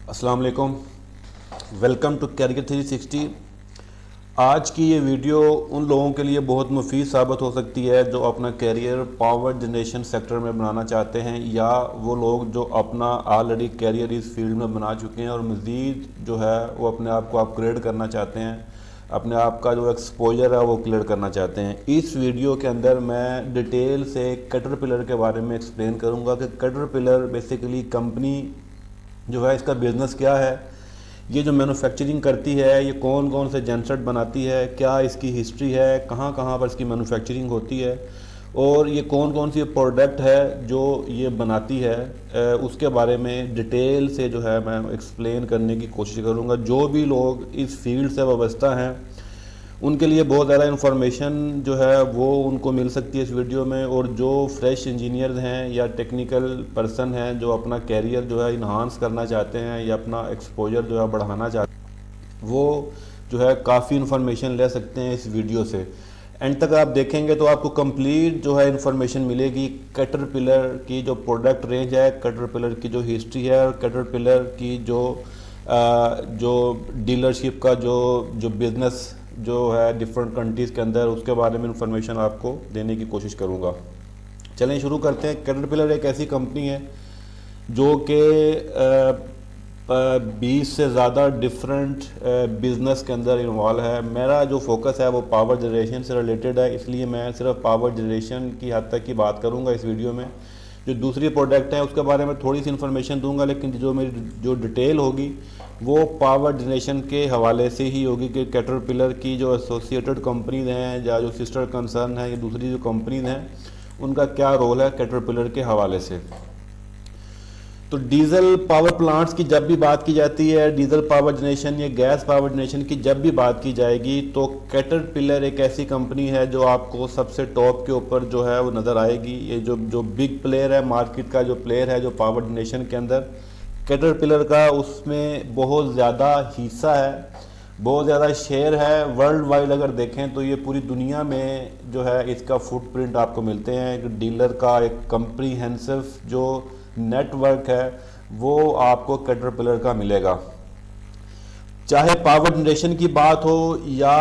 अस्सलाम वालेकुम, welcome to career 360। आज की ये वीडियो उन लोगों के लिए बहुत मुफीद साबित हो सकती है जो अपना कैरियर पावर जनरेशन सेक्टर में बनाना चाहते हैं, या वो लोग जो अपना ऑलरेडी कैरियर इस फील्ड में बना चुके हैं और मज़ीद जो है वो अपने आप को अपग्रेड करना चाहते हैं, अपने आप का जो एक्सपोजर है वो क्लियर करना चाहते हैं। इस वीडियो के अंदर मैं डिटेल से कैटरपिलर के बारे में एक्सप्लेन करूँगा कि कैटरपिलर बेसिकली कंपनी जो है, इसका बिज़नेस क्या है, ये जो मैन्युफैक्चरिंग करती है, ये कौन कौन से जनसेट बनाती है, क्या इसकी हिस्ट्री है, कहाँ कहाँ पर इसकी मैन्युफैक्चरिंग होती है, और ये कौन कौन सी प्रोडक्ट है जो ये बनाती है, उसके बारे में डिटेल से जो है मैं एक्सप्लेन करने की कोशिश करूँगा। जो भी लोग इस फील्ड से वाबस्ता हैं उनके लिए बहुत ज़्यादा इन्फॉर्मेशन जो है वो उनको मिल सकती है इस वीडियो में, और जो फ्रेश इंजीनियर्स हैं या टेक्निकल पर्सन हैं जो अपना कैरियर जो है इन्हांस करना चाहते हैं या अपना एक्सपोजर जो है बढ़ाना चाहते हैं, वो जो है काफ़ी इन्फॉर्मेशन ले सकते हैं इस वीडियो से। एंड तक आप देखेंगे तो आपको कंप्लीट जो है इन्फॉर्मेशन मिलेगी कैटरपिलर की जो प्रोडक्ट रेंज है, कैटरपिलर की जो हिस्ट्री है, और कैटरपिलर की जो डीलरशिप का जो बिज़नेस जो है डिफरेंट कंट्रीज़ के अंदर, उसके बारे में इंफॉर्मेशन आपको देने की कोशिश करूँगा। चलें शुरू करते हैं। कैटरपिलर एक ऐसी कंपनी है जो कि 20 से ज़्यादा डिफरेंट बिज़नेस के अंदर इन्वॉल्व है। मेरा जो फोकस है वो पावर जनरेशन से रिलेटेड है, इसलिए मैं सिर्फ पावर जनरेशन की हद तक की बात करूँगा इस वीडियो में। जो दूसरी प्रोडक्ट है उसके बारे में थोड़ी सी इन्फॉर्मेशन दूंगा, लेकिन जो मेरी जो डिटेल होगी वो पावर जनरेशन के हवाले से ही होगी कि कैटरपिलर की जो एसोसिएटेड कंपनीज हैं या जो सिस्टर कंसर्न है या दूसरी जो कंपनीज हैं उनका क्या रोल है कैटरपिलर के हवाले से। तो डीजल पावर प्लांट्स की जब भी बात की जाती है, डीजल पावर जनरेशन या गैस पावर जनरेशन की जब भी बात की जाएगी, तो कैटरपिलर एक ऐसी कंपनी है जो आपको सबसे टॉप के ऊपर जो है वो नज़र आएगी। ये जो बिग प्लेयर है, मार्केट का जो प्लेयर है जो पावर जनरेशन के अंदर, कैटरपिलर का उसमें बहुत ज़्यादा हिस्सा है, बहुत ज़्यादा शेयर है। वर्ल्ड वाइड अगर देखें तो ये पूरी दुनिया में जो है इसका फुटप्रिंट आपको मिलते हैं। एक डीलर का एक कम्प्रीहेंसिव जो नेटवर्क है वो आपको कैटरपिलर का मिलेगा। चाहे पावर जनरेशन की बात हो या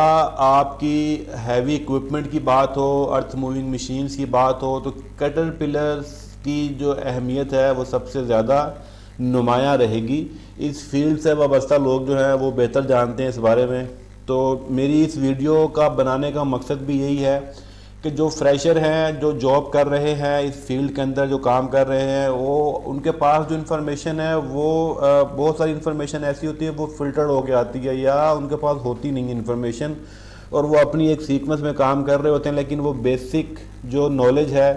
आपकी हैवी इक्विपमेंट की बात हो, अर्थ मूविंग मशीन्स की बात हो, तो कैटरपिलर की जो अहमियत है वो सबसे ज़्यादा नुमायाँ रहेगी। इस फील्ड से वाबस्ता लोग जो हैं वो बेहतर जानते हैं इस बारे में। तो मेरी इस वीडियो का बनाने का मकसद भी यही है कि जो फ्रेशर हैं, जो जॉब कर रहे हैं इस फील्ड के अंदर, जो काम कर रहे हैं, वो उनके पास जो इन्फॉर्मेशन है वो बहुत सारी इन्फॉर्मेशन ऐसी होती है वो फ़िल्टर्ड होके आती है या उनके पास होती नहीं है इन्फॉर्मेशन, और वो अपनी एक सीक्वेंस में काम कर रहे होते हैं, लेकिन वो बेसिक जो नॉलेज है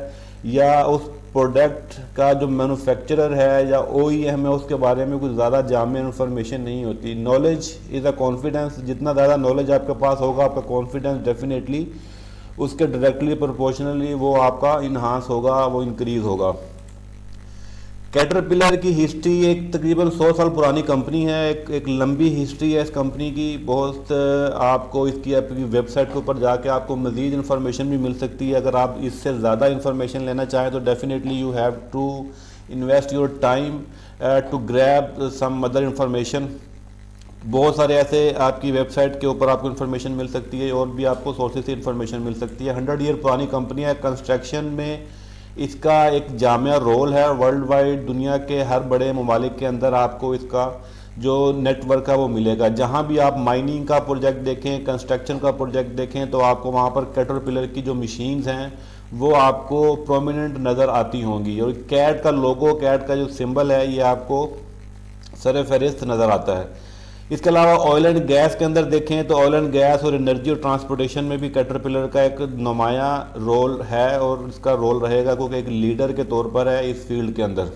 या उस प्रोडक्ट का जो मैन्युफैक्चरर है या OEM है उसके बारे में कुछ ज़्यादा जामे इन्फॉर्मेशन नहीं होती। Knowledge is a confidence. जितना ज़्यादा नॉलेज आपके पास होगा, आपका कॉन्फिडेंस डेफिनेटली उसके डायरेक्टली प्रोपोर्शनली वो आपका इन्हांस होगा, वो इंक्रीज़ होगा। कैटरपिलर की हिस्ट्री एक तकरीबन 100 साल पुरानी कंपनी है। एक लंबी हिस्ट्री है इस कंपनी की। बहुत आपको इसकी आपकी वेबसाइट के ऊपर जाके आपको मज़ीद इन्फॉर्मेशन भी मिल सकती है। अगर आप इससे ज़्यादा इन्फॉर्मेशन लेना चाहें तो definitely you have to invest your time to grab some other information. बहुत सारे ऐसे आपकी वेबसाइट के ऊपर आपको इन्फॉर्मेशन मिल सकती है और भी आपको सोर्सेज से इन्फॉर्मेशन मिल सकती है। 100 ईयर पुरानी कंपनी है। कंस्ट्रक्शन में इसका एक जामिया रोल है। वर्ल्ड वाइड दुनिया के हर बड़े ममालिक के अंदर आपको इसका जो नेटवर्क है वो मिलेगा। जहाँ भी आप माइनिंग का प्रोजेक्ट देखें, कंस्ट्रक्शन का प्रोजेक्ट देखें, तो आपको वहाँ पर कैटरपिलर की जो मशीन्स हैं वो आपको प्रोमिनेंट नज़र आती होंगी। और कैट का लोगो, कैट का जो सिंबल है, ये आपको सर फहरिस्त नज़र आता है। इसके अलावा ऑयल एंड गैस के अंदर देखें तो ऑयल एंड गैस और एनर्जी और ट्रांसपोर्टेशन में भी कैटरपिलर का एक नुमायाँ रोल है और इसका रोल रहेगा, क्योंकि एक लीडर के तौर पर है इस फील्ड के अंदर।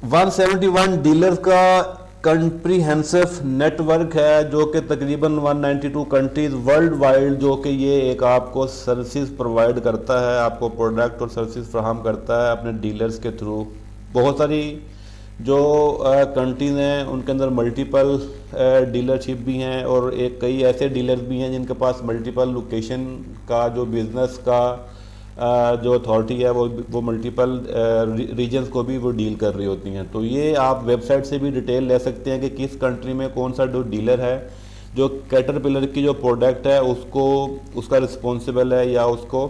171 डीलर्स का कंप्रीहेंसिव नेटवर्क है जो कि तकरीबन 192 कंट्रीज़ वर्ल्ड वाइड, जो कि ये एक आपको सर्विसेज प्रोवाइड करता है, आपको प्रोडक्ट और सर्विसेज फ्राहम करता है अपने डीलर्स के थ्रू। बहुत सारी जो कंट्रीज़ हैं उनके अंदर मल्टीपल डीलरशिप भी हैं और कई ऐसे डीलर्स भी हैं जिनके पास मल्टीपल लोकेशन का जो बिज़नेस का जो अथॉरिटी है वो मल्टीपल रीजन्स को भी वो डील कर रही होती हैं। तो ये आप वेबसाइट से भी डिटेल ले सकते हैं कि किस कंट्री में कौन सा जो डीलर है जो कैटरपिलर की जो प्रोडक्ट है उसको उसका रिस्पॉन्सिबल है या उसको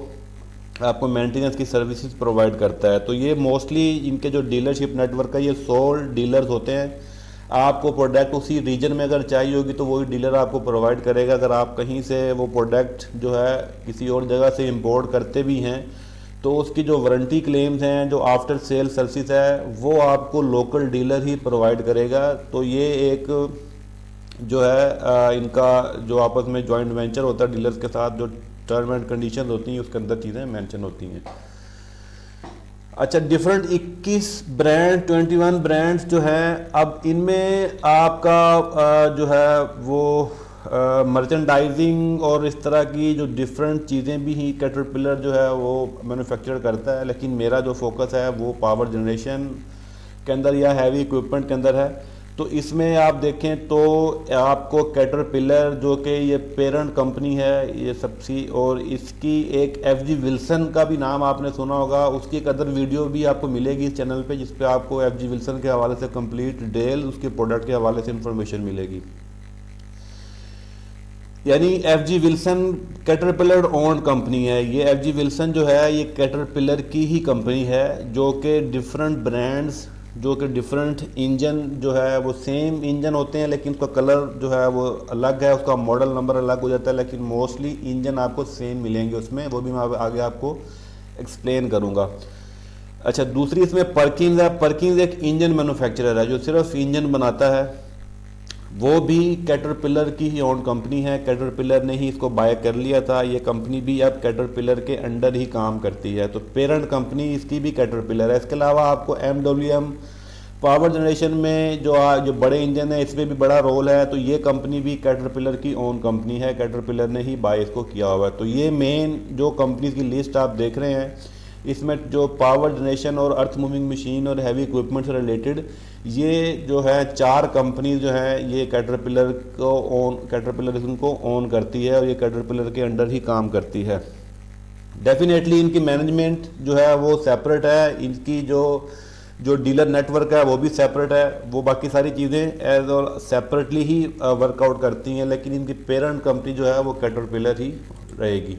आपको मेंटेनेंस की सर्विसेज प्रोवाइड करता है। तो ये मोस्टली इनके जो डीलरशिप नेटवर्क है ये सोल डीलर्स होते हैं। आपको प्रोडक्ट उसी रीजन में अगर चाहिए होगी तो वही डीलर आपको प्रोवाइड करेगा। अगर आप कहीं से वो प्रोडक्ट जो है किसी और जगह से इंपोर्ट करते भी हैं तो उसकी जो वारंटी क्लेम्स हैं, जो आफ्टर सेल सर्विस है, वो आपको लोकल डीलर ही प्रोवाइड करेगा। तो ये एक जो है इनका जो आपस में जॉइंट वेंचर होता है डीलर्स के साथ, जो टर्म एंड कंडीशन होती हैं उसके अंदर चीज़ें मेंशन होती हैं। अच्छा, डिफरेंट 21 ब्रांड 21 ब्रांड्स जो हैं, अब इनमें आपका जो है वो मर्चेंडाइजिंग और इस तरह की जो डिफरेंट चीज़ें भी ही कैटरपिलर जो है वो मैन्युफैक्चर करता है, लेकिन मेरा जो फोकस है वो पावर जनरेशन के अंदर या हैवी इक्विपमेंट के अंदर है। तो इसमें आप देखें तो आपको कैटरपिलर जो कि ये पेरेंट कंपनी है ये सबसी, और इसकी एक FG विल्सन का भी नाम आपने सुना होगा, उसकी एक अदर वीडियो भी आपको मिलेगी इस चैनल पे जिस पे आपको FG विल्सन के हवाले से कंप्लीट डिटेल उसके प्रोडक्ट के हवाले से इंफॉर्मेशन मिलेगी। यानी FG Wilson caterpillar owned company है। ये FG विल्सन जो है ये कैटरपिलर की ही कंपनी है जो कि डिफरेंट ब्रांड्स, जो कि डिफरेंट इंजन जो है वो सेम इंजन होते हैं लेकिन उसका कलर जो है वो अलग है, उसका मॉडल नंबर अलग हो जाता है, लेकिन मोस्टली इंजन आपको सेम मिलेंगे उसमें, वो भी मैं आगे आपको एक्सप्लेन करूँगा। अच्छा, दूसरी इसमें पर्किंस है। पर्किंस एक इंजन मैन्युफैक्चरर है जो सिर्फ इंजन बनाता है, वो भी कैटरपिलर की ही ओन कंपनी है। कैटरपिलर ने ही इसको बाय कर लिया था। ये कंपनी भी अब कैटरपिलर के अंडर ही काम करती है, तो पेरेंट कंपनी इसकी भी कैटरपिलर है। इसके अलावा आपको MWM पावर जनरेशन में जो बड़े इंजन है इसमें भी बड़ा रोल है, तो ये कंपनी भी कैटरपिलर की ओन कंपनी है, कैटरपिलर ने ही बाय इसको किया हुआ है। तो ये मेन जो कंपनीज की लिस्ट आप देख रहे हैं, इसमें जो पावर जनरेशन और अर्थ मूविंग मशीन और हैवी इक्विपमेंट से रिलेटेड ये जो है 4 कंपनीज जो है ये कैटरपिलर इनको ओन करती है और ये कैटरपिलर के अंडर ही काम करती है। डेफिनेटली इनकी मैनेजमेंट जो है वो सेपरेट है, इनकी जो डीलर नेटवर्क है वो भी सेपरेट है, वो बाकी सारी चीज़ें एज और सेपरेटली ही वर्कआउट करती हैं, लेकिन इनकी पेरेंट कंपनी जो है वो कैटरपिलर ही रहेगी।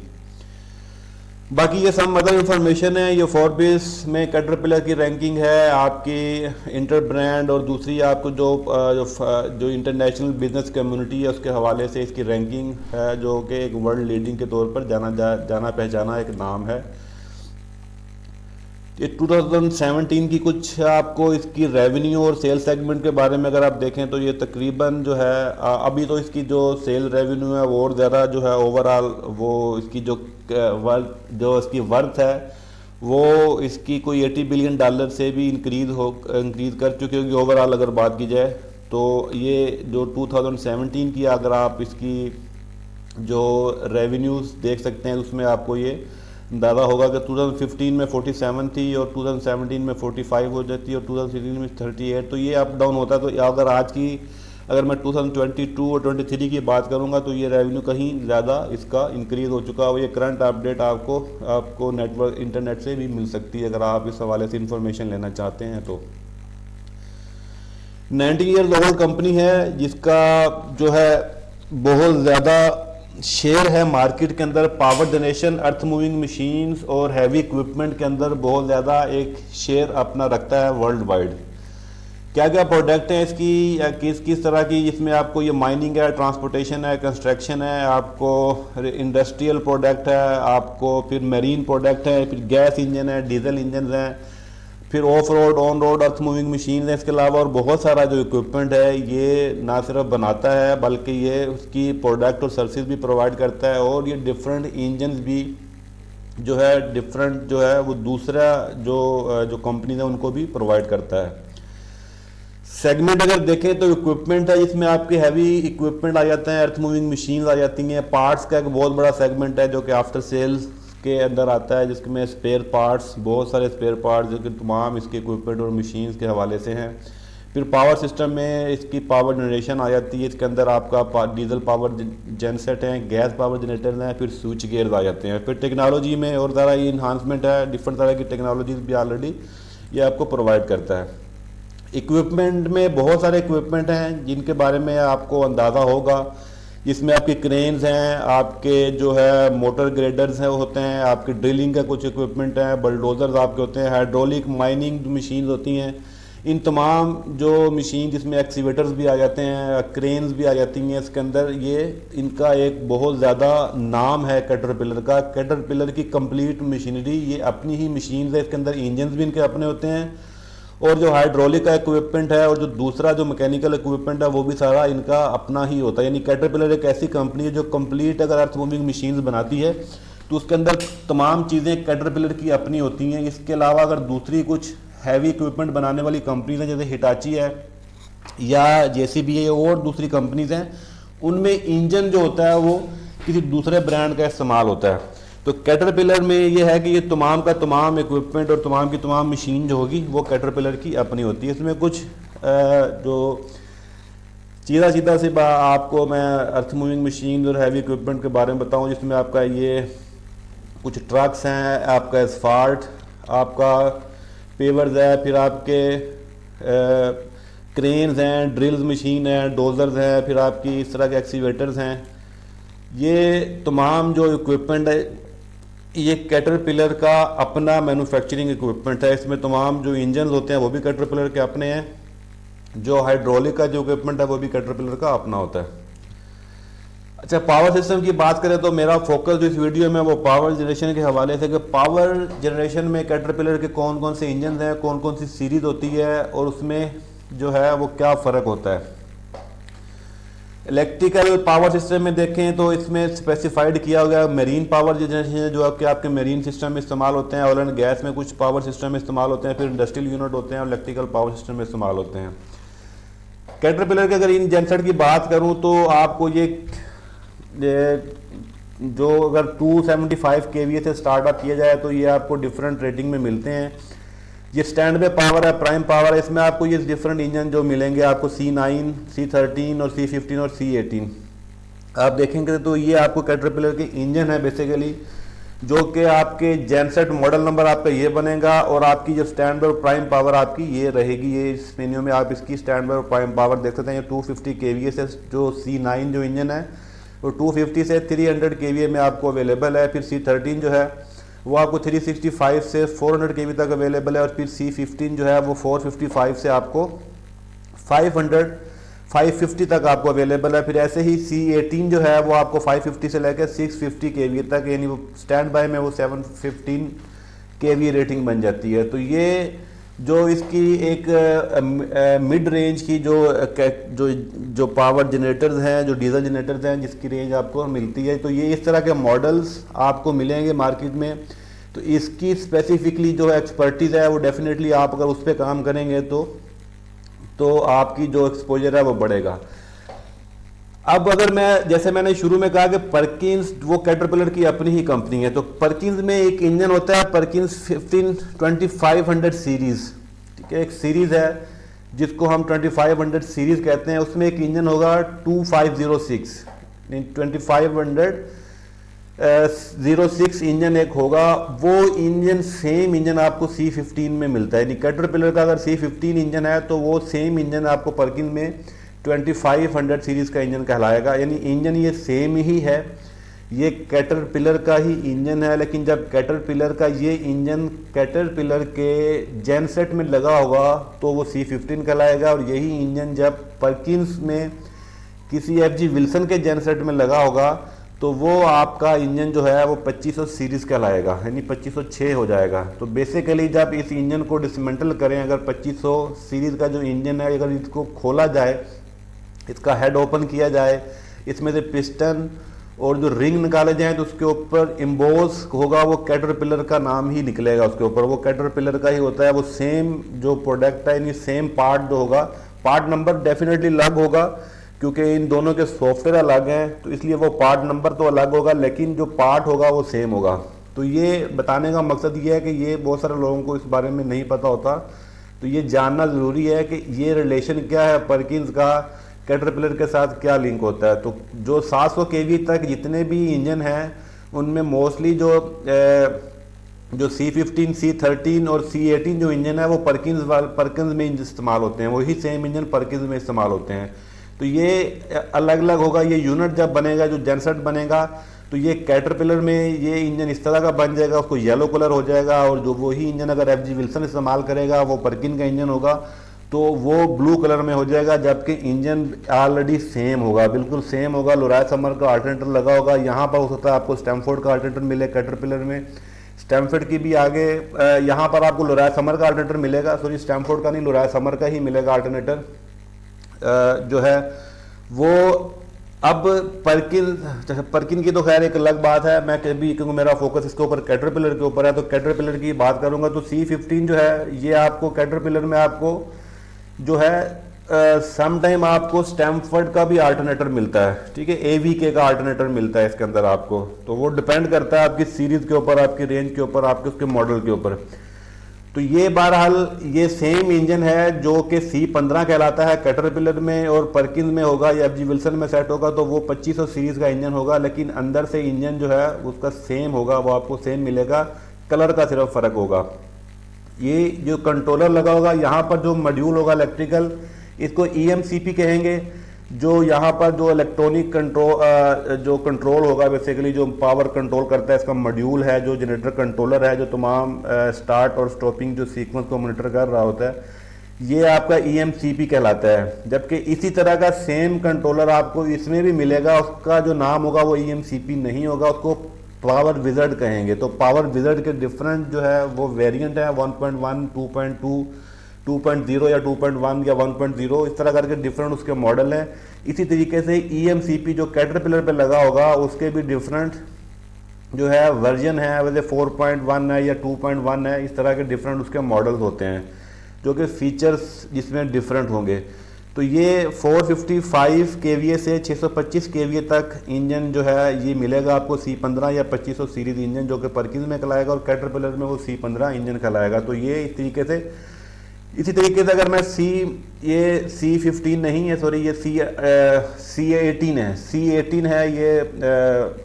बाकी ये सब अदर इंफॉर्मेशन है। ये फोर्ब्स में कैटरपिलर की रैंकिंग है आपकी इंटर ब्रांड, और दूसरी आपको जो इंटरनेशनल बिजनेस कम्युनिटी है उसके हवाले से इसकी रैंकिंग है, जो कि एक वर्ल्ड लीडिंग के तौर पर जाना पहचाना एक नाम है। ये 2017 की कुछ आपको इसकी रेवेन्यू और सेल सेगमेंट के बारे में अगर आप देखें तो ये तकरीबन जो है अभी तो इसकी जो सेल रेवेन्यू है वो और ज़्यादा जो है ओवरऑल वो इसकी जो इसकी वर्थ है वो इसकी कोई $80 बिलियन से भी इंक्रीज़ कर चुकी होगी ओवरऑल अगर बात की जाए। तो ये जो 2017 की अगर आप इसकी जो रेवेन्यूज़ देख सकते हैं उसमें आपको ये अंदाज़ा होगा कि 2015 में 47 थी और 2017 में 45 हो जाती है और 2016 में 38, तो ये अप डाउन होता है। तो अगर मैं 2022 और 23 की बात करूंगा तो ये रेवेन्यू कहीं ज़्यादा इसका इंक्रीज़ हो चुका है। ये करंट अपडेट आपको नेटवर्क इंटरनेट से भी मिल सकती है अगर आप इस हवाले से इंफॉर्मेशन लेना चाहते हैं। तो 90 ईयर्स ओल्ड कंपनी है जिसका जो है बहुत ज़्यादा शेयर है मार्केट के अंदर। Power generation, earth moving machines और हैवी इक्विपमेंट के अंदर बहुत ज़्यादा एक शेयर अपना रखता है वर्ल्ड वाइड। क्या क्या प्रोडक्ट हैं इसकी या किस तरह की, इसमें आपको ये माइनिंग है, ट्रांसपोर्टेशन है, कंस्ट्रक्शन है, आपको इंडस्ट्रियल प्रोडक्ट है, आपको फिर मेरीन प्रोडक्ट है, फिर गैस इंजन है, डीजल इंजन हैं, फिर of road on road earth moving machine है। इसके अलावा और बहुत सारा जो इक्विपमेंट है ये ना सिर्फ बनाता है बल्कि ये उसकी प्रोडक्ट और सर्विस भी प्रोवाइड करता है, और ये डिफरेंट इंजन भी जो है डिफरेंट जो है वो दूसरा जो कंपनी है उनको भी प्रोवाइड करता है। सेगमेंट अगर देखें तो इक्विपमेंट है, इसमें आपके हैवी इक्विपमेंट आ जाते हैं, अर्थ मूविंग मशीन आ जाती हैं। पार्ट्स का एक बहुत बड़ा सेगमेंट है जो कि आफ्टर सेल्स के अंदर आता है, जिसमें स्पेयर पार्ट्स, बहुत सारे स्पेयर पार्ट्स जो कि तमाम इसके इक्विपमेंट और मशीन्स के हवाले से हैं। फिर पावर सिस्टम में इसकी पावर जनरेशन आ जाती है, इसके अंदर आपका डीजल पावर जनसेट हैं, गैस पावर जनरेटर हैं, फिर स्विच गेयर्स आ जाते हैं। फिर टेक्नोलॉजी में और ज़्यादा ये इन्हांसमेंट है, डिफरेंट तरह की टेक्नोलॉजीज भी ऑलरेडी ये आपको प्रोवाइड करता है। इक्विपमेंट में बहुत सारे इक्विपमेंट हैं जिनके बारे में आपको अंदाज़ा होगा, जिसमें आपके क्रेन्स हैं, आपके जो है मोटर ग्रेडर्स हैं होते हैं, आपके ड्रिलिंग का कुछ इक्विपमेंट हैं, बलडोज़र्स आपके होते हैं, हाइड्रोलिक माइनिंग मशीन होती हैं। इन तमाम जो मशीन जिसमें एक्सीवेटर्स भी आ जाते हैं, क्रेन्स भी आ जाती हैं इसके अंदर, ये इनका एक बहुत ज़्यादा नाम है कैटरपिलर का। कैटरपिलर की कंप्लीट मशीनरी, ये अपनी ही मशीन है, इसके अंदर इंजन भी इनके अपने होते हैं, और जो हाइड्रोलिक का इक्विपमेंट है और जो दूसरा जो मैकेनिकल इक्विपमेंट है वो भी सारा इनका अपना ही होता है। यानी कैटरपिलर एक ऐसी कंपनी है जो कंप्लीट अगर अर्थ मूविंग मशीन्स बनाती है तो उसके अंदर तमाम चीज़ें कैटरपिलर की अपनी होती हैं। इसके अलावा अगर दूसरी कुछ हैवी इक्विपमेंट बनाने वाली कंपनीज हैं जैसे हिटाची है या जेसीबी है और दूसरी कंपनीज हैं, उनमें इंजन जो होता है वो किसी दूसरे ब्रांड का इस्तेमाल होता है। तो कैटरपिलर में ये है कि ये तमाम का तमाम इक्विपमेंट और तमाम की तमाम मशीन जो होगी वो कैटरपिलर की अपनी होती है। इसमें कुछ जो सीधा से आपको मैं अर्थ मूविंग मशीन और हैवी इक्विपमेंट के बारे में बताऊं, जिसमें आपका ये कुछ ट्रक्स हैं, आपका एस्फाल्ट, आपका पेवर्स है, फिर आपके क्रेन्स हैं, ड्रिल्स मशीन है, डोजर्स हैं, फिर आपकी इस तरह के एक्सीवेटर्स हैं। ये तमाम जो इक्विपमेंट है ये कैटरपिलर का अपना मैन्युफैक्चरिंग इक्विपमेंट है। इसमें तमाम जो इंजन होते हैं वो भी कैटरपिलर के अपने हैं, जो हाइड्रोलिक का जो इक्विपमेंट है वो भी कैटरपिलर का अपना होता है। अच्छा, पावर सिस्टम की बात करें तो मेरा फोकस जो इस वीडियो में वो पावर जनरेशन के हवाले से कि पावर जनरेशन में कैटरपिलर के कौन कौन से इंजन हैं, कौन कौन सी सीरीज होती है और उसमें जो है वो क्या फ़र्क होता है। इलेक्ट्रिकल पावर सिस्टम में देखें तो इसमें स्पेसिफाइड किया गया मेरीन पावर जनरेशन है, जो आपके मेरीन सिस्टम में इस्तेमाल होते हैं। ऑयल एंड गैस में कुछ पावर सिस्टम में इस्तेमाल होते हैं, फिर इंडस्ट्रियल यूनिट होते हैं और इलेक्ट्रिकल पावर सिस्टम में इस्तेमाल होते हैं। कैटरपिलर के अगर इन जेनसेट की बात करूं तो आपको ये जो अगर 275 kVA से स्टार्टअप किया जाए तो ये आपको डिफरेंट रेटिंग में मिलते हैं। ये स्टैंड पे पावर है, प्राइम पावर है, इसमें आपको ये डिफरेंट इंजन जो मिलेंगे आपको C9, C13 और C15 और C18 आप देखेंगे तो ये आपको कैटरपिलर के इंजन है बेसिकली, जो कि आपके जेनसेट मॉडल नंबर आपका ये बनेगा और आपकी जो स्टैंड पे और प्राइम पावर आपकी ये रहेगी। ये इस मेन्यू में आप इसकी स्टैंड पे और प्राइम पावर देख सकते हैं। ये 250 kVA से जो C9 जो इंजन है वो 250 से 300 kVA में आपको अवेलेबल है। फिर C13 जो है वो आपको 365 से 400 kV तक अवेलेबल है और फिर C15 जो है वो 455 से आपको 550 तक आपको अवेलेबल है। फिर ऐसे ही C18 जो है वो आपको 550 से लेकर 650 kVA तक, यानी वो स्टैंड बाय में वो 715 kVA रेटिंग बन जाती है। तो ये जो इसकी एक मिड रेंज की जो पावर जनरेटर्स हैं, जो डीजल जनरेटर्स हैं, जिसकी रेंज आपको मिलती है, तो ये इस तरह के मॉडल्स आपको मिलेंगे मार्केट में। तो इसकी स्पेसिफिकली जो एक्सपर्टीज़ है वो डेफिनेटली आप अगर उस पर काम करेंगे तो आपकी जो एक्सपोजर है वो बढ़ेगा। अब अगर मैं जैसे मैंने शुरू में कहा कि परकिंस वो कैटरपिलर की अपनी ही कंपनी है, तो परकिंस में एक इंजन होता है परकिंस 2500 सीरीज, ठीक है, एक सीरीज है जिसको हम 2500 सीरीज कहते हैं। उसमें एक इंजन होगा 2506 2506 इंजन एक होगा। वो इंजन सेम इंजन आपको C15 में मिलता है, यानी कैटरपिलर का अगर C15 इंजन है तो वो सेम इंजन आपको परकिंस में 2500 सीरीज का इंजन कहलाएगा। यानी इंजन ये सेम ही है, ये कैटरपिलर का ही इंजन है। लेकिन जब कैटरपिलर का ये इंजन कैटरपिलर के जेनसेट में लगा होगा तो वो C15 कहलाएगा, और यही इंजन जब परकिंस में किसी FG विल्सन के जेनसेट में लगा होगा तो वो आपका इंजन जो है वो 2500 सीरीज कहलाएगा, यानी 2506 हो जाएगा। तो बेसिकली जब इस इंजन को डिसमेंटल करें, अगर 2500 सीरीज का जो इंजन है अगर इसको खोला जाए, इसका हेड ओपन किया जाए, इसमें से पिस्टन और जो रिंग निकाले जाएं तो उसके ऊपर इम्बोस होगा, वो कैटरपिलर का नाम ही निकलेगा उसके ऊपर, वो कैटरपिलर का ही होता है। वो सेम जो प्रोडक्ट है, यानी सेम पार्ट जो होगा, पार्ट नंबर डेफिनेटली अलग होगा क्योंकि इन दोनों के सॉफ्टवेयर अलग हैं, तो इसलिए वो पार्ट नंबर तो अलग होगा लेकिन जो पार्ट होगा वो सेम होगा। तो ये बताने का मकसद ये है कि ये बहुत सारे लोगों को इस बारे में नहीं पता होता तो ये जानना ज़रूरी है कि ये रिलेशन क्या है परकिंस का कैटरपिलर के साथ, क्या लिंक होता है। तो जो 700 केवी तक जितने भी इंजन हैं उनमें मोस्टली जो C15, C13 और C18 जो इंजन है वो परकिंस में इस्तेमाल होते हैं, वही सेम इंजन परकिंस में इस्तेमाल होते हैं। तो ये अलग अलग होगा। ये यूनिट जब बनेगा, जो जेनसेट बनेगा, तो ये कैटरपिलर में ये इंजन इस तरह का बन जाएगा, उसको येलो कलर हो जाएगा। और जो वही इंजन अगर FG विल्सन इस्तेमाल करेगा, वो परकिन का इंजन होगा, तो वो ब्लू कलर में हो जाएगा। जबकि इंजन ऑलरेडी सेम होगा, बिल्कुल सेम होगा। लोराय समर का अल्टरनेटर लगा होगा। यहाँ पर हो सकता है आपको स्टैमफोर्ड का अल्टरनेटर मिले कैटरपिलर में, स्टैमफोर्ड की भी आगे यहाँ पर आपको लोराय समर का अल्टरनेटर मिलेगा। सॉरी, स्टैमफोर्ड का नहीं, लोराय समर का ही मिलेगा अल्टरनेटर जो है वो। अब परकिन की तो खैर एक अलग बात है, मैं कभी, क्योंकि मेरा फोकस इसके ऊपर कैटरपिलर के ऊपर है, तो कैटरपिलर की बात करूंगा। तो C15 जो है ये आपको कैटरपिलर में आपको जो है सम टाइम आपको स्टैमफोर्ड का भी अल्टरनेटर मिलता है, ठीक है, AVK का अल्टरनेटर मिलता है इसके अंदर आपको। तो वो डिपेंड करता है आपकी सीरीज के ऊपर, आपकी रेंज के ऊपर, आपके उसके मॉडल के ऊपर। तो ये बहरहाल ये सेम इंजन है जो कि C15 कहलाता है कैटरपिलर में, और परकिंस में होगा या FG विल्सन में सेट होगा तो वो 2500 सीरीज का इंजन होगा। लेकिन अंदर से इंजन जो है उसका सेम होगा, वो आपको सेम मिलेगा, कलर का सिर्फ फर्क होगा। ये जो कंट्रोलर लगा होगा, यहाँ पर जो मॉड्यूल होगा इलेक्ट्रिकल, इसको EMCP कहेंगे। जो यहाँ पर जो इलेक्ट्रॉनिक कंट्रोल होगा, बेसिकली जो पावर कंट्रोल करता है, इसका मॉड्यूल है, जो जनरेटर कंट्रोलर है, जो तमाम स्टार्ट और स्टॉपिंग जो सीक्वेंस को मॉनिटर कर रहा होता है, ये आपका EMCP कहलाता है। जबकि इसी तरह का सेम कंट्रोलर आपको इसमें भी मिलेगा, उसका जो नाम होगा वो EMCP नहीं होगा, उसको पावर विजर्ड कहेंगे। तो पावर विजर्ड के डिफरेंट जो है वो वेरिएंट है, 1.1, 2.2, 2.0 या 2.1 या 1.0, इस तरह करके डिफरेंट उसके मॉडल हैं। इसी तरीके से EMCP जो कैटरपिलर पे लगा होगा उसके भी डिफरेंट जो है वर्जन है, वैसे 4.1 है या 2.1 है, इस तरह के डिफरेंट उसके मॉडल्स होते हैं जो कि फीचर्स जिसमें डिफरेंट होंगे। तो ये 455 kVA से 625 kVA तक इंजन जो है ये मिलेगा आपको C15 या 2500 सीरीज इंजन, जो कि परकिंस में कहलाएगा, और कैटरपिलर में वो C15 इंजन कहलाएगा। तो ये इसी तरीके से अगर मैं ये C15 नहीं है, सॉरी, ये C18 है, C18 है, ये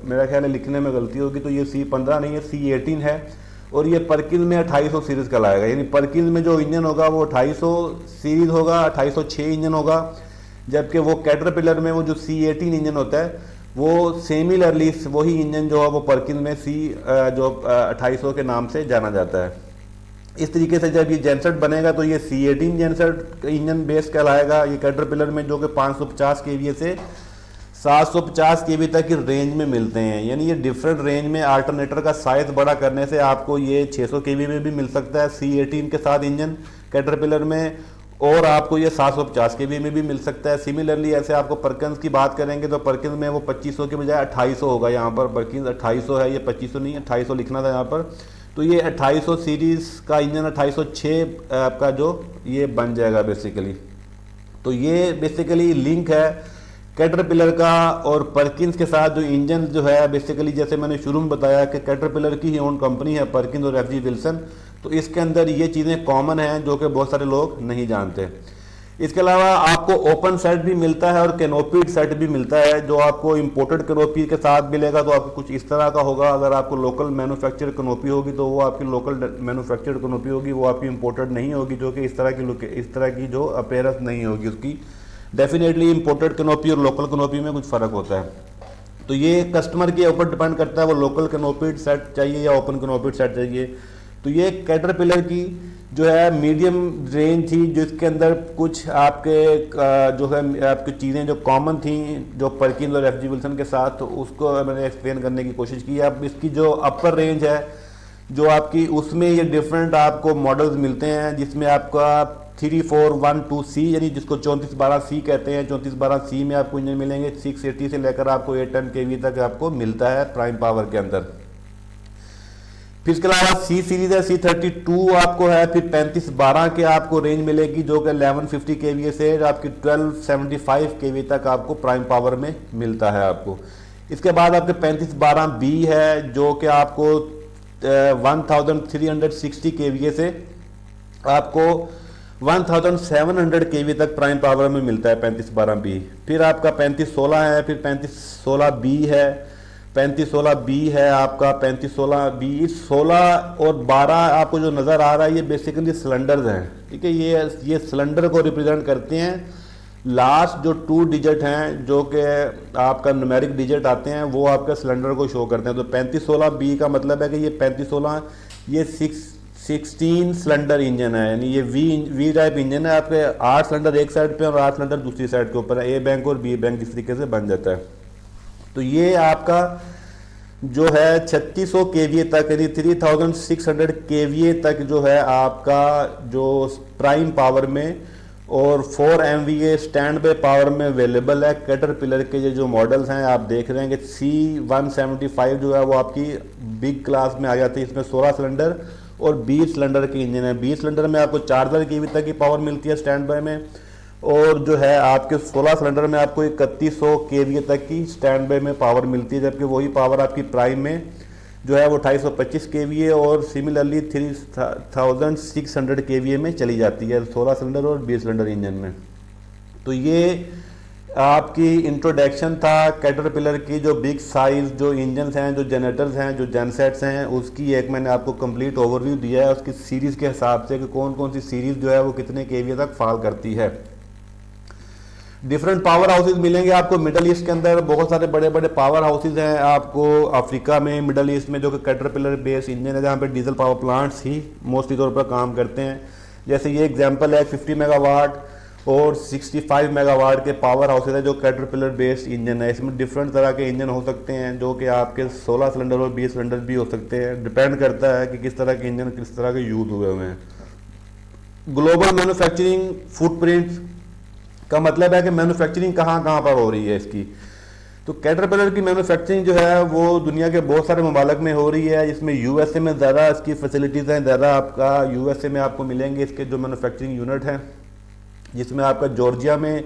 मेरा ख्याल है लिखने में गलती होगी, तो ये C15 नहीं है, C18 है, और ये परकिंस में 2800 सीरीज का लाएगा। यानी परकिंस में जो इंजन होगा वो 2800 सीरीज होगा, 2806 इंजन होगा। जबकि वो कैटरपिलर में वो जो C18 इंजन होता है वो सिमिलरली वही इंजन जो है वो परकिंस में जो 2800 के नाम से जाना जाता है। इस तरीके से जब ये जेनसेट बनेगा तो ये C18 जेनसेट इंजन बेस कहलाएगा ये कैटरपिलर में, जो कि 550 kVA से 750 kV तक की रेंज में मिलते हैं। यानी ये डिफरेंट रेंज में अल्टरनेटर का साइज बड़ा करने से आपको ये 600 kV में भी मिल सकता है C18 के साथ इंजन कैटरपिलर में, और आपको ये 750 kV में भी मिल सकता है। सिमिलरली ऐसे आपको परकिंस की बात करेंगे तो परकिंस में वो 2500 के बजाय 2800 होगा। यहाँ पर परकिंस 2800 है, ये 2500 नहीं है, 2800 लिखना था यहाँ पर। तो ये 2800 सीरीज का इंजन 2806 आपका जो ये बन जाएगा बेसिकली। तो ये बेसिकली लिंक है कैटरपिलर का और परकिंस के साथ। जो इंजन जो है बेसिकली जैसे मैंने शुरू में बताया कि कैटरपिलर की ही ओन कंपनी है परकिंस और FG विल्सन, तो इसके अंदर ये चीज़ें कॉमन हैं जो कि बहुत सारे लोग नहीं जानते। इसके अलावा आपको ओपन सेट भी मिलता है और कैनोपीड सेट भी मिलता है। जो आपको इंपोर्टेड कैनोपी के साथ मिलेगा तो आपको कुछ इस तरह का होगा। अगर आपको लोकल मैन्युफैक्चर कैनोपी होगी तो वो आपकी लोकल मैन्युफैक्चर्ड कैनोपी होगी, वो आपकी इंपोर्टेड नहीं होगी, जो कि इस तरह की जो अपीयरेंस नहीं होगी उसकी। डेफिनेटली इंपोर्टेड कैनोपी और लोकल कैनोपी में कुछ फ़र्क होता है। तो ये कस्टमर के ऊपर डिपेंड करता है, वो लोकल कैनोपीड सेट चाहिए या ओपन कैनोपीड सेट चाहिए। तो ये कैटरपिलर की जो है मीडियम रेंज थी, जिसके अंदर कुछ आपके जो है आपकी चीज़ें जो कॉमन थी जो परकिंस और FG विल्सन के साथ, तो उसको मैंने एक्सप्लेन करने की कोशिश की। अब इसकी जो अपर रेंज है जो आपकी, उसमें ये डिफरेंट आपको मॉडल्स मिलते हैं, जिसमें आपका 3412C यानी जिसको 3412C कहते हैं, 3412C में आपको इंजन मिलेंगे। 680 से लेकर आपको 810 kV तक आपको मिलता है प्राइम पावर के अंदर। फिर इसके अलावा C सीरीज है, C32 आपको है, फिर 3512 के आपको रेंज मिलेगी जो कि 1150 kVA से आपकी 1275 kV तक आपको प्राइम पावर में मिलता है आपको। इसके बाद आपके 3512B है जो कि आपको 1360 kVA से आपको 1700 केवी तक प्राइम पावर में मिलता है 3512B। फिर आपका 3516 है, फिर 3516B है, 3516B है आपका, 3516B 16 और 12 आपको जो नज़र आ रहा है ये बेसिकली सिलेंडर्स हैं, ठीक है। ये सिलेंडर को रिप्रेजेंट करते हैं। लास्ट जो 2 डिजिट हैं जो कि आपका न्यूमेरिक डिजिट आते हैं वो आपका सिलेंडर को शो करते हैं। तो 3516B का मतलब है कि ये 3516 ये 16 सिलेंडर इंजन है, यानी ये वी टाइप इंजन है। आपके 8 सिलेंडर एक साइड पे और 8 सिलेंडर दूसरी साइड के ऊपर है। ए बैंक और बी बैंक इस तरीके से बन जाता है। तो ये आपका जो है 3600 केवीए तक, यानी 3600 केवीए तक जो है आपका जो प्राइम पावर में और 4 MVA स्टैंड बाय पावर में अवेलेबल है। कैटरपिलर के ये जो मॉडल्स हैं आप देख रहे हैं कि C175 जो है वो आपकी बिग क्लास में आ जाती है। इसमें 16 सिलेंडर और 20 सिलेंडर के इंजन है। 20 सिलेंडर में आपको 4000 केवी तक की पावर मिलती है स्टैंड बाय में, और जो है आपके 16 सिलेंडर में आपको 3100 केवी तक की स्टैंड बाय में पावर मिलती है। जबकि वही पावर आपकी प्राइम में जो है वो 225 केवी और सिमिलरली 3600 केवी में चली जाती है 16 सिलेंडर और 20 सिलेंडर इंजन में। तो ये आपकी इंट्रोडक्शन था कैटरपिलर की जो बिग साइज जो इंजन्स हैं, जो जनरेटर्स हैं, जो जनसेट्स हैं, उसकी एक मैंने आपको कंप्लीट ओवरव्यू दिया है उसकी सीरीज़ के हिसाब से कि कौन कौन सी सीरीज़ जो है वो कितने केवी तक फॉल करती है। डिफरेंट पावर हाउसेज मिलेंगे आपको मिडल ईस्ट के अंदर। बहुत सारे बड़े बड़े पावर हाउसेज हैं आपको अफ्रीका में, मिडल ईस्ट में, जो कि कैटरपिलर बेस इंजन है, जहाँ पे डीजल पावर प्लांट्स ही मोस्टली तौर पर काम करते हैं। जैसे ये एग्जांपल है 50 मेगावाट और 65 मेगावाट के पावर हाउसेज है जो कैटरपिलर बेस्ड इंजन है। इसमें डिफरेंट तरह के इंजन हो सकते हैं जो कि आपके 16 सिलेंडर और 20 सिलेंडर भी हो सकते हैं। डिपेंड करता है कि किस तरह के इंजन किस तरह के यूज हुए हुए हैं। ग्लोबल मैन्युफैक्चरिंग फुटप्रिंट का मतलब है कि मैन्युफैक्चरिंग कहाँ कहाँ पर हो रही है इसकी। तो कैटरपिलर की मैन्युफैक्चरिंग जो है वो दुनिया के बहुत सारे ममालिक में हो रही है, जिसमें यूएसए में ज़्यादा इसकी फैसिलिटीज़ हैं। ज़्यादा आपका यूएसए में आपको मिलेंगे इसके जो मैन्युफैक्चरिंग यूनिट हैं, जिसमें आपका जॉर्जिया में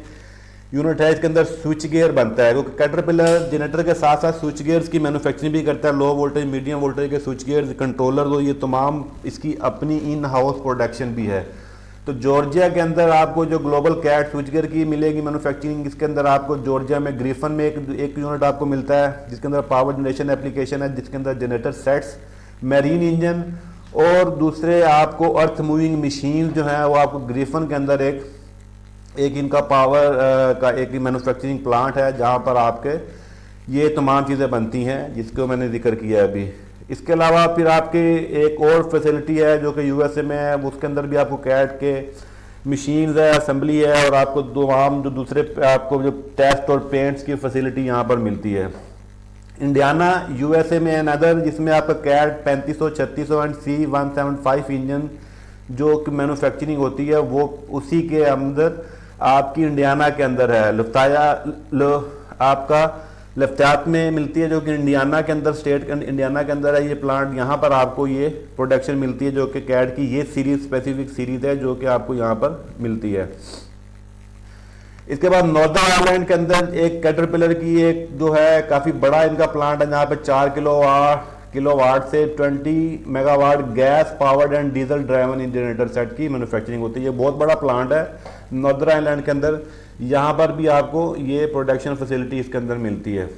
यूनिट है। इसके अंदर स्विच गियर बनता है, क्योंकि कैटरपिलर जनरेटर के साथ साथ स्विच गियर्स की मैन्युफैक्चरिंग भी करता है। लो वोल्टेज, मीडियम वोल्टेज के स्विच गियर्स, कंट्रोलर, तो ये तमाम इसकी अपनी इन हाउस प्रोडक्शन भी है। तो जॉर्जिया के अंदर आपको जो ग्लोबल कैट स्विच गियर की मिलेगी मैन्युफैक्चरिंग, इसके अंदर आपको जॉर्जिया में ग्रिफन में एक यूनिट आपको मिलता है जिसके अंदर पावर जनरेशन एप्लीकेशन है, जिसके अंदर जनरेटर सेट्स, मैरीन इंजन और दूसरे आपको अर्थ मूविंग मशीन जो है वो आपको ग्रिफन के अंदर एक इनका पावर का एक मैन्युफैक्चरिंग प्लांट है जहाँ पर आपके ये तमाम चीज़ें बनती हैं जिसको मैंने जिक्र किया है अभी। इसके अलावा फिर आपकी एक और फैसिलिटी है जो कि यूएसए में है, उसके अंदर भी आपको कैट के मशीन्स है, असेंबली है, और आपको तमाम जो दूसरे आपको जो टेस्ट और पेंट्स की फैसिलिटी यहाँ पर मिलती है। इंडियाना यूएसए में अनदर, जिसमें आपका कैट 3500, 3600 एंड C175 इंजन जो कि मैन्युफैक्चरिंग होती है वो उसी के अंदर आपकी इंडियाना के अंदर है। आपका लफ्तात में मिलती है जो कि इंडियाना के अंदर, स्टेट के इंडियाना के अंदर है ये प्लांट। यहाँ पर आपको ये प्रोडक्शन मिलती है जो कि कैट की ये सीरीज स्पेसिफिक सीरीज है जो कि आपको यहाँ पर मिलती है। इसके बाद नॉर्दर्न आयरलैंड के अंदर एक कैटरपिलर की एक जो है काफ़ी बड़ा इनका प्लांट है जहाँ पर 4 किलोवाट से 20 megawatt gas powered and diesel driven generator set की मैन्युफैक्चरिंग होती है। ये बहुत बड़ा प्लांट है नॉर्दर्न आयरलैंड के अंदर। यहाँ पर भी आपको ये प्रोडक्शन फैसिलिटी इसके अंदर मिलती है।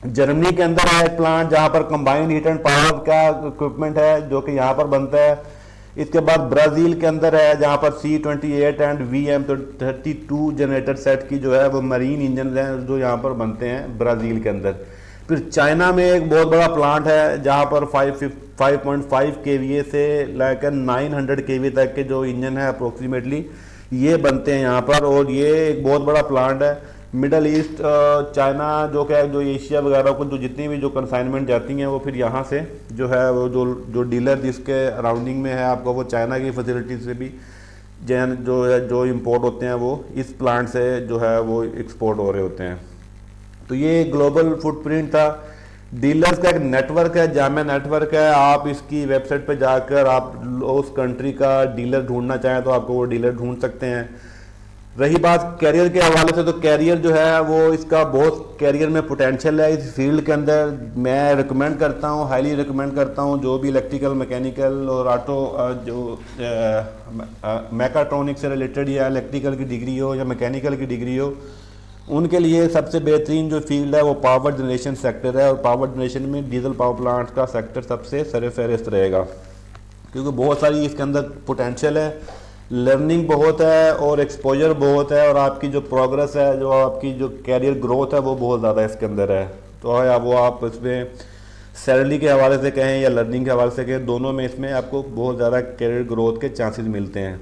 जर्मनी के अंदर है एक प्लांट जहाँ पर कंबाइंड हीट एंड पावर का इक्विपमेंट है जो कि यहाँ पर बनता है। इसके बाद ब्राज़ील के अंदर है जहाँ पर C28 and VM32 generator set की जो है वो मरीन इंजन हैं जो यहाँ पर बनते हैं ब्राज़ील के अंदर। फिर चाइना में एक बहुत बड़ा प्लांट है जहाँ पर 5.5 kVA से लेकर 900 kVA तक के जो इंजन है अप्रोक्सीमेटली ये बनते हैं यहाँ पर, और ये एक बहुत बड़ा प्लांट है। मिडल ईस्ट, चाइना जो क्या जो एशिया वगैरह को जो जितनी भी जो कंसाइनमेंट जाती हैं वो फिर यहाँ से जो है वो जो डीलर जिसके अराउंडिंग में है आपको वो चाइना की फैसिलिटी से भी जो इंपोर्ट होते हैं वो इस प्लांट से जो है वो एक्सपोर्ट हो रहे होते हैं। तो ये ग्लोबल फुटप्रिंट था। डीलर्स का एक नेटवर्क है, जामा नेटवर्क है। आप इसकी वेबसाइट पर जाकर आप उस कंट्री का डीलर ढूंढना चाहें तो आपको वो डीलर ढूंढ सकते हैं। रही बात कैरियर के हवाले से, तो कैरियर जो है वो इसका बहुत कैरियर में पोटेंशियल है इस फील्ड के अंदर। मैं रिकमेंड करता हूँ, हाईली रिकमेंड करता हूँ, जो भी इलेक्ट्रिकल, मैकेनिकल और ऑटो जो मैकाट्रॉनिक से रिलेटेड या इलेक्ट्रिकल की डिग्री हो या मैकेनिकल की डिग्री हो, उनके लिए सबसे बेहतरीन जो फील्ड है वो पावर जनरेशन सेक्टर है। और पावर जनरेशन में डीजल पावर प्लांट का सेक्टर सबसे सरफहरिस्त रहेगा, क्योंकि बहुत सारी इसके अंदर पोटेंशियल है, लर्निंग बहुत है और एक्सपोजर बहुत है, और आपकी जो प्रोग्रेस है, जो आपकी जो कैरियर ग्रोथ है वो बहुत ज़्यादा इसके अंदर है। तो या वो आप इसमें सैलरी के हवाले से कहें या लर्निंग के हवाले से कहें, दोनों में इसमें आपको बहुत ज़्यादा कैरियर ग्रोथ के चांसेस मिलते हैं।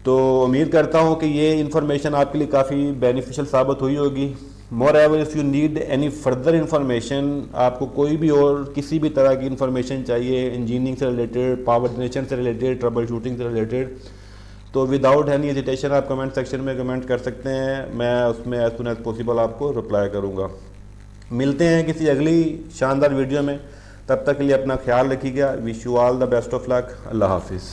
तो उम्मीद करता हूँ कि ये इन्फॉर्मेशन आपके लिए काफ़ी बेनिफिशियल साबित हुई होगी। Moreover if you need any further information, आपको कोई भी और किसी भी तरह की इन्फॉर्मेशन चाहिए इंजीनियरिंग से रिलेटेड, पावर जनरेशन से रिलेटेड, ट्रबल शूटिंग से रिलेटेड, तो विदाउट एनी हेजिटेशन आप कमेंट सेक्शन में कमेंट कर सकते हैं। मैं उसमें एज सुन एज पॉसिबल आपको रिप्लाई करूँगा। मिलते हैं किसी अगली शानदार वीडियो में, तब तक के लिए अपना ख्याल रखिएगा। Wish you all the best of luck. अल्लाह हाफिज़।